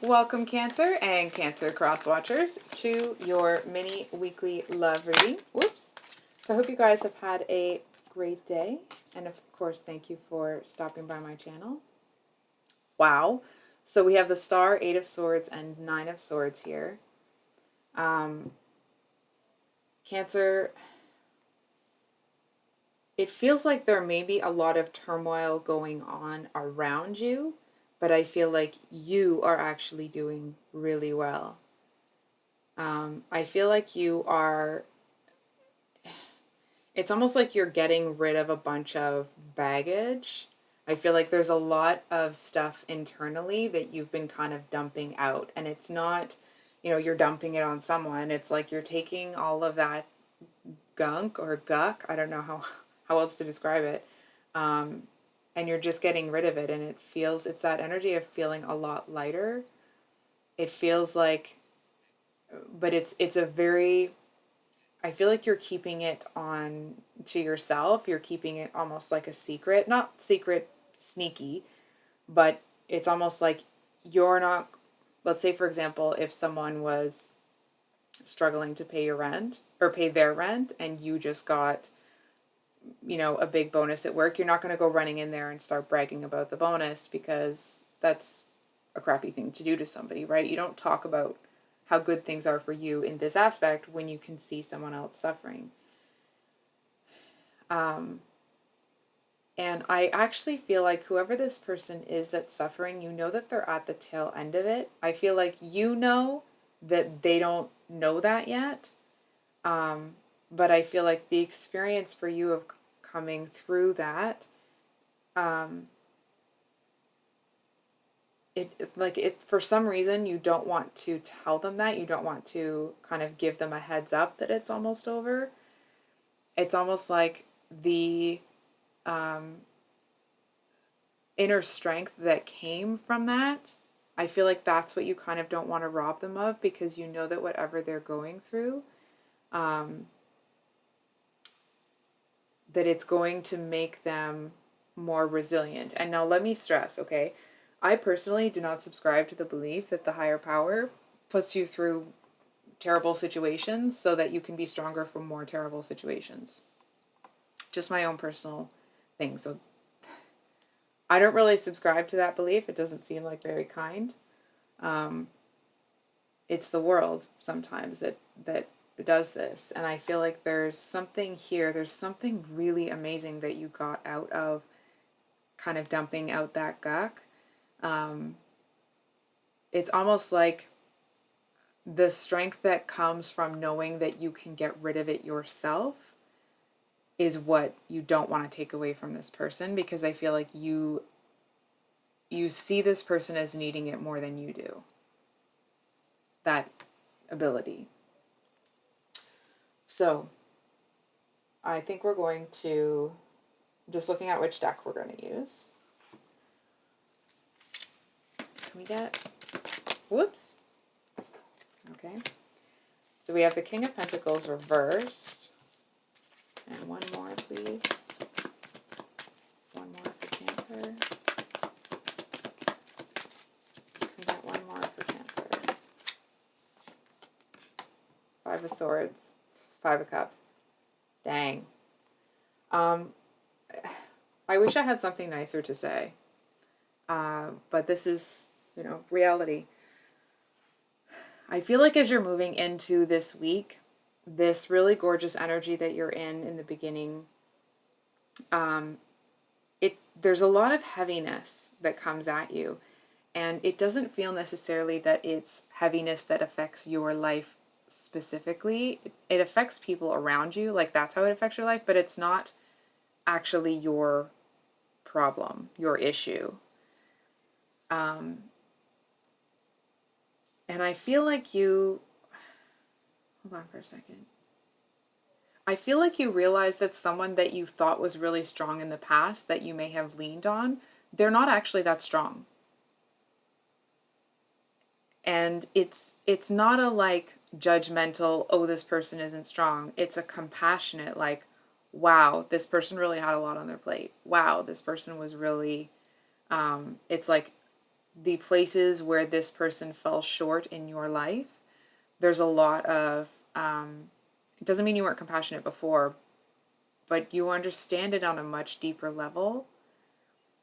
Welcome, Cancer and Cancer Cross Watchers, to your mini weekly love reading. Whoops. So I hope you guys have had a great day. And of course, thank you for stopping by my channel. Wow. So we have the Star, Eight of Swords, and Nine of Swords here. Cancer, it feels like there may be a lot of turmoil going on around you, but I feel like you are actually doing really well. I feel like you are, it's almost like you're getting rid of a bunch of baggage. I feel like there's a lot of stuff internally that you've been kind of dumping out. And it's not, you're dumping it on someone. It's like you're taking all of that gunk or guck. I don't know how else to describe it. And you're just getting rid of it. And it's that energy of feeling a lot lighter. It feels like, but it's a very, I feel like you're keeping it on to yourself. You're keeping it almost like a secret. Not secret, sneaky, but it's almost like you're not, let's say, for example, if someone was struggling to pay your rent or pay their rent and you just got, a big bonus at work, you're not going to go running in there and start bragging about the bonus because that's a crappy thing to do to somebody, right? You don't talk about how good things are for you in this aspect when you can see someone else suffering. And I actually feel like whoever this person is that's suffering, you know that they're at the tail end of it. I feel like you know that they don't know that yet. But I feel like the experience for you of coming through that, it for some reason you don't want to tell them that. You don't want to kind of give them a heads up that it's almost over. It's almost like the inner strength that came from that. I feel like that's what you kind of don't want to rob them of, because you know that whatever they're going through, that it's going to make them more resilient. And now let me stress, okay? I personally do not subscribe to the belief that the higher power puts you through terrible situations so that you can be stronger from more terrible situations. Just my own personal thing. So I don't really subscribe to that belief. It doesn't seem like very kind. It's the world sometimes that does this. And I feel like there's something here. There's something really amazing that you got out of kind of dumping out that guck. It's almost like the strength that comes from knowing that you can get rid of it yourself is what you don't want to take away from this person, because I feel like you see this person as needing it more than you do. That ability. So I think we're going to, just looking at which deck we're going to use. Can we get, whoops. Okay. So we have the King of Pentacles reversed. And one more, please. One more for Cancer. Can we get one more for Cancer? Five of Swords. Five of Cups. Dang. I wish I had something nicer to say. But this is, reality. I feel like as you're moving into this week, this really gorgeous energy that you're in the beginning, there's a lot of heaviness that comes at you. And it doesn't feel necessarily that it's heaviness that affects your life specifically. It affects people around you. Like, that's how it affects your life, but it's not actually your problem, your issue. And I feel like hold on for a second. I feel like you realize that someone that you thought was really strong in the past that you may have leaned on, they're not actually that strong. And it's not a like judgmental, oh, this person isn't strong. It's a compassionate, like, wow, this person really had a lot on their plate. Wow, this person was really, it's like the places where this person fell short in your life, there's a lot of, it doesn't mean you weren't compassionate before, but you understand it on a much deeper level.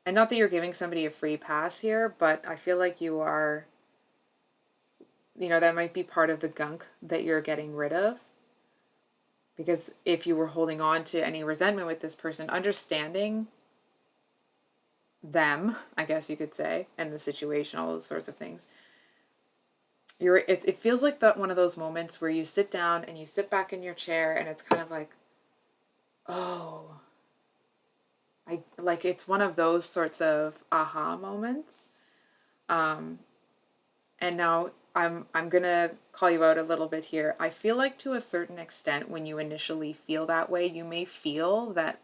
And not that you're giving somebody a free pass here, but I feel like you are, that might be part of the gunk that you're getting rid of. Because if you were holding on to any resentment with this person, understanding them, I guess you could say, and the situation, all those sorts of things, it feels like that one of those moments where you sit down and you sit back in your chair and it's kind of like, oh, it's one of those sorts of aha moments. And now I'm gonna call you out a little bit here. I feel like to a certain extent, when you initially feel that way, you may feel that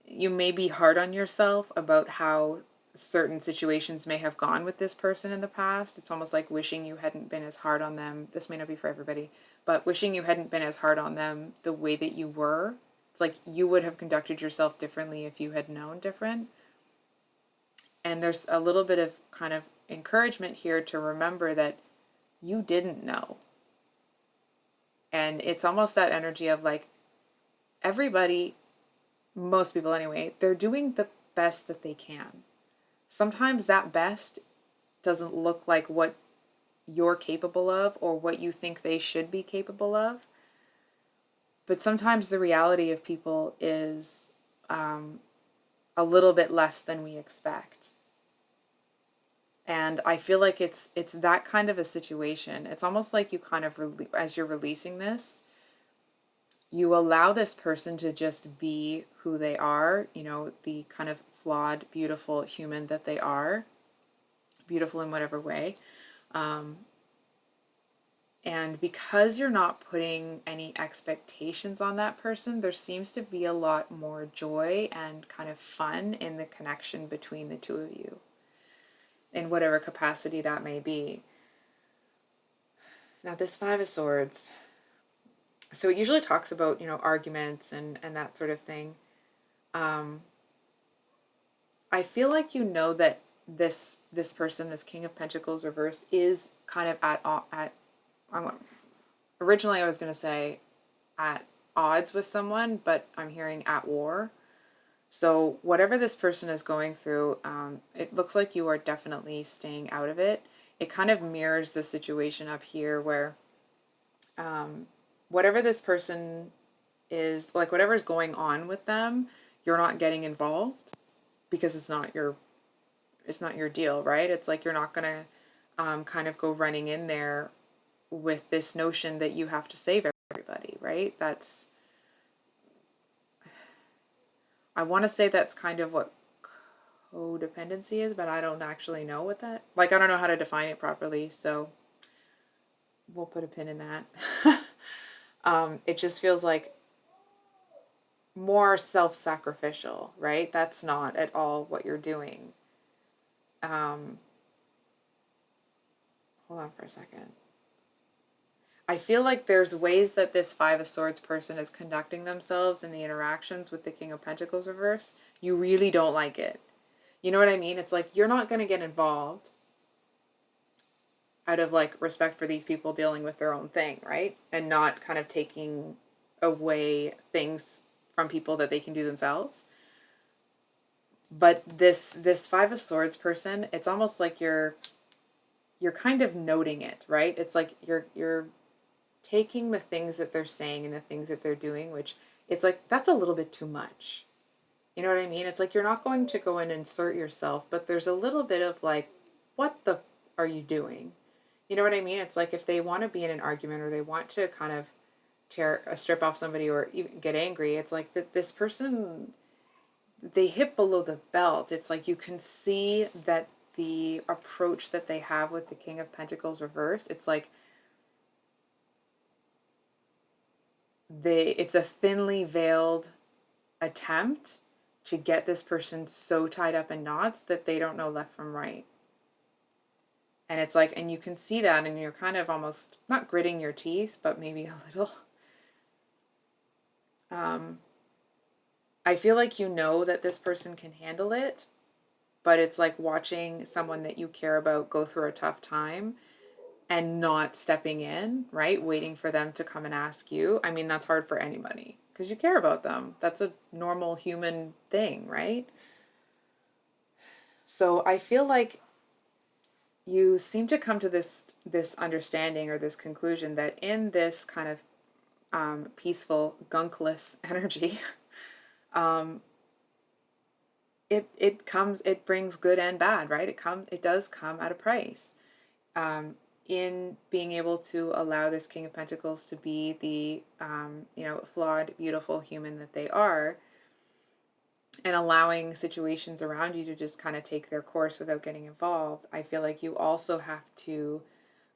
you may be hard on yourself about how certain situations may have gone with this person in the past. It's almost like wishing you hadn't been as hard on them. This may not be for everybody, but wishing you hadn't been as hard on them the way that you were. It's like you would have conducted yourself differently if you had known different. And there's a little bit of kind of encouragement here to remember that you didn't know. And it's almost that energy of like everybody, most people anyway, they're doing the best that they can. Sometimes that best doesn't look like what you're capable of or what you think they should be capable of. But sometimes the reality of people is a little bit less than we expect. And I feel like it's that kind of a situation. It's almost like you kind of, as you're releasing this, you allow this person to just be who they are, the kind of flawed, beautiful human that they are, beautiful in whatever way. And because you're not putting any expectations on that person, there seems to be a lot more joy and kind of fun in the connection between the two of you, in whatever capacity that may be. Now, this Five of Swords, so it usually talks about, arguments and that sort of thing. I feel like that this person, this King of Pentacles reversed, is kind of originally I was going to say at odds with someone, but I'm hearing at war. So whatever this person is going through, it looks like you are definitely staying out of it. It kind of mirrors the situation up here where whatever this person is, like whatever's going on with them, you're not getting involved because it's not your deal, right? It's like you're not going to kind of go running in there with this notion that you have to save everybody, right? I want to say that's kind of what codependency is, but I don't actually know what that, I don't know how to define it properly, so we'll put a pin in that. It just feels like more self-sacrificial, right? That's not at all what you're doing. Hold on for a second. I feel like there's ways that this Five of Swords person is conducting themselves in the interactions with the King of Pentacles reverse. You really don't like it. You know what I mean? It's like you're not going to get involved out of respect for these people dealing with their own thing, right? And not kind of taking away things from people that they can do themselves. But this Five of Swords person, it's almost like you're kind of noting it, right? It's like you're taking the things that they're saying and the things that they're doing, which it's like, that's a little bit too much. You know what I mean? It's like, you're not going to go and insert yourself, but there's a little bit of what the are you doing? You know what I mean? It's like if they want to be in an argument or they want to kind of tear a strip off somebody or even get angry, it's like that this person, they hit below the belt. It's like you can see that the approach that they have with the King of Pentacles reversed, it's like it's a thinly veiled attempt to get this person so tied up in knots that they don't know left from right. And it's like, and you can see that, and you're kind of almost not gritting your teeth, but maybe a little. I feel like that this person can handle it, but it's like watching someone that you care about go through a tough time and not stepping in, right? Waiting for them to come and ask you. I mean, that's hard for anybody because you care about them. That's a normal human thing, right? So I feel like you seem to come to this understanding or this conclusion that in this kind of peaceful, gunkless energy, um, it brings good and bad, right? It does come at a price. In being able to allow this King of Pentacles to be the flawed, beautiful human that they are, and allowing situations around you to just kind of take their course without getting involved, I feel like you also have to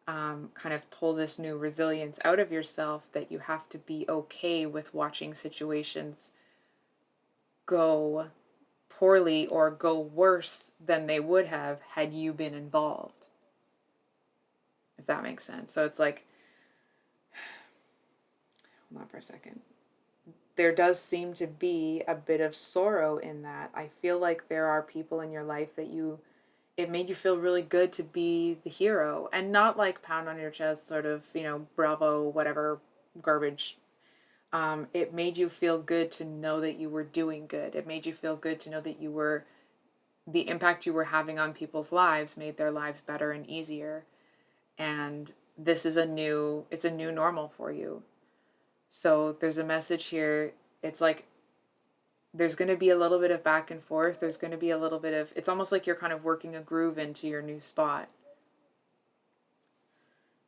kind of pull this new resilience out of yourself, that you have to be okay with watching situations go poorly or go worse than they would have had you been involved, if that makes sense. So it's like, hold on for a second. There does seem to be a bit of sorrow in that. I feel like there are people in your life that it made you feel really good to be the hero, and not like pound on your chest, sort of, bravo, whatever garbage. It made you feel good to know that you were doing good. It made you feel good to know that the impact you were having on people's lives made their lives better and easier. And this is it's a new normal for you. So there's a message here. It's like there's going to be a little bit of back and forth. There's going to be a little bit of, it's almost like you're kind of working a groove into your new spot.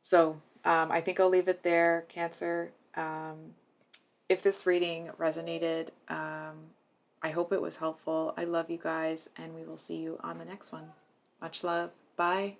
So I think I'll leave it there, Cancer. If this reading resonated, I hope it was helpful. I love you guys, and we will see you on the next one. Much love. Bye.